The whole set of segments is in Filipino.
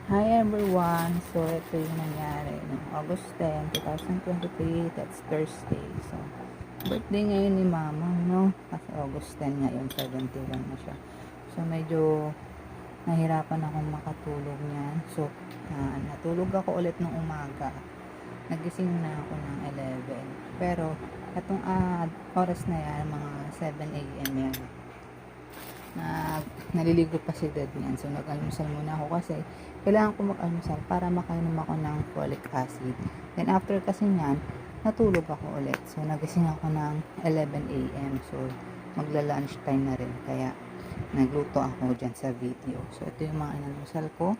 Hi everyone! So, ito yung nangyari noong August 10, 2023. That's Thursday. So, birthday ngayon ni Mama, no? Kasi August 10 ngayon, 71 na siya. So, medyo nahirapan akong makatulog niyan. So, natulog ako ulit ng umaga. Nagising na ako ng 11. Pero, itong oras na yan, mga 7 a.m. yan. Naliligo pa si dad niyan. So, nag-almusal muna ako kasi kailangan ko mag-almusal para makainom ako ng folic acid. Then, after kasi niyan, natulog ako ulit. So, nagising ako ng 11 a.m. So, magla-lunch time na rin. Kaya, nagluto ako dyan sa video. So, ito yung mga inalmusal ko.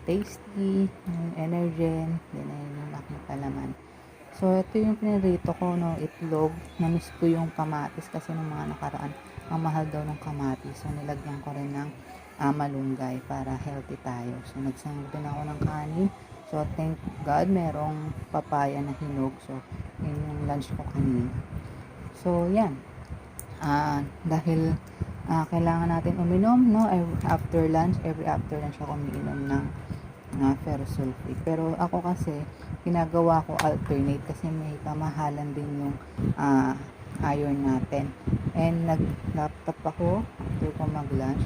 Tasty, yung Energen, then ayun yung aking palaman. So, ito yung pinirito ko, no, itlog. Namiss ko yung kamatis kasi nung mga nakaraan, ang mahal daw ng kamatis. So, nilagyan ko rin ng malunggay para healthy tayo. So, nagsangag din ako ng kanin. So, thank God, merong papaya na hinog. So, yun yung lunch ko kanina. So, yan. Dahil kailangan natin uminom, no, every after lunch ako umiinom ng ferrous sulfate. Pero ako kasi, ginagawa ko alternate kasi may kamahalan din yung iron natin. And nag-laptop ako after ko mag-lunch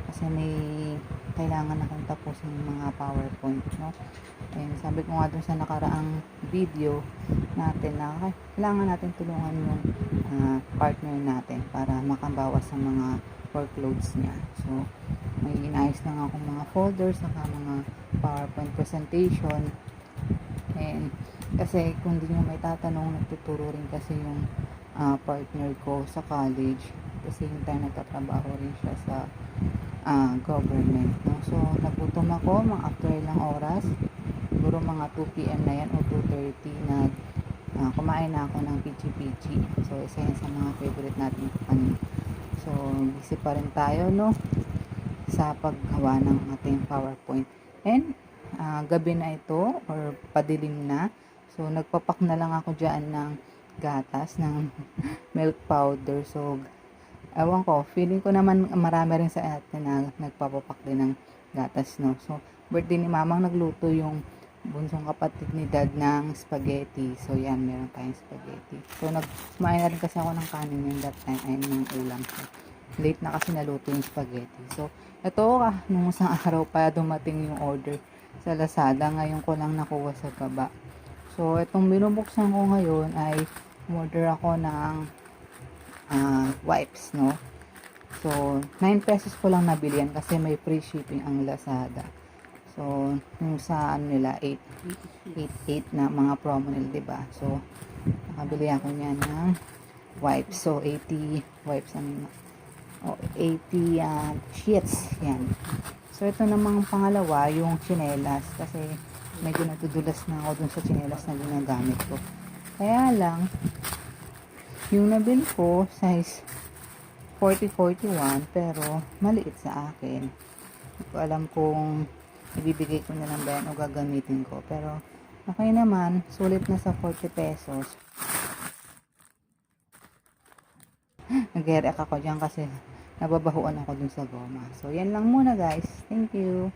kasi may kailangan akong tapusin yung mga PowerPoint, no? And sabi ko nga dun sa nakaraang video natin na kailangan natin tulungan yung partner natin para makabawas sa mga workloads niya. So, may inayos lang ako mga folders saka mga PowerPoint presentation. And kasi kung di nyo may tatanong, nagtuturo rin kasi yung partner ko sa college kasi yung time nagtatrabaho rin siya sa government, no? So, nagutom ako mga after ilang oras, siguro mga 2 p.m. na yan o 2:30 kumain na ako ng pichi-pichi. So, isa yan sa mga favorite natin kanin. So, busy pa rin tayo, no, sa paggawa ng ating PowerPoint. And, gabi na ito or padilim na. So, nagpapak na lang ako dyan ng gatas, ng milk powder. So, ewan ko, feeling ko naman marami rin sa atin na nagpapapak din ng gatas, no. So, birthday ni Mamang, nagluto yung bunsong kapatid ni Dad ng spaghetti. So, yan, meron tayong spaghetti. So, kumain na rin kasi ako ng kanin yung that time, ay ng ulam. So, late na kasi naluto yung spaghetti. So, ito, nung isang araw pa dumating yung order sa Lazada. Ngayon ko lang nakuha sa baba. So, itong binubuksan ko ngayon ay order ako ng wipes, no. So, 9 pesos ko lang nabili yan kasi may free shipping ang Lazada. So, yung sa nila 8 na mga promo nila, diba? So, nakabili ako niyan ng wipes. So, 80 wipes 80 sheets. Yan. So, ito namang pangalawa, yung tsinelas. Kasi, medyo natudulas na ako dun sa tsinelas na ginagamit ko. Kaya lang, yung nabili ko, size 40-41, pero maliit sa akin. Hindi ko alam kung ibibigay ko na lang ba yan o gagamitin ko. Pero, okay naman, sulit na sa 40 pesos. Nag-react ako dyan kasi nababahuan ako dun sa goma. So, yan lang muna guys. Thank you.